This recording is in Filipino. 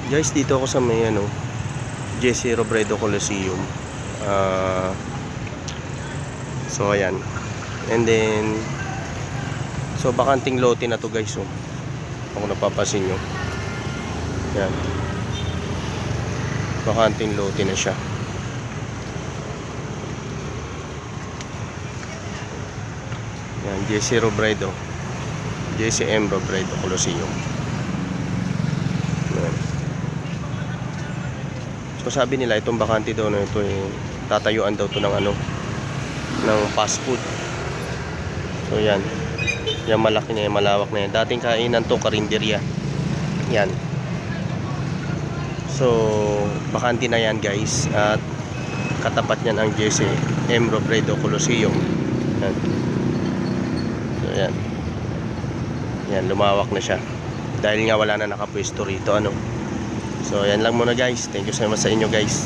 Guys, dito ako sa may Jesse Robredo Coliseum. Ah, so ayan. And then so bakanting lote na to guys, kung napapansin nyo. Yan. Bakanting lote na siya. Yan, Jesse Robredo. Jesse M. Robredo Coliseum. Yan. So sabi nila itong bakante daw na ito tatayuan daw to ng ng fast food. So yan. Yan, malaki na yan, malawak na yan. Dating kainan to, karinderya. Yan. So bakante na yan guys. At katapat niyan ang Jesse M. Robredo Coliseum. Yan. So yan. Yan, lumawak na siya. Dahil nga wala na nakapwesto rito, So yan lang muna guys. Thank you so much sa inyo guys.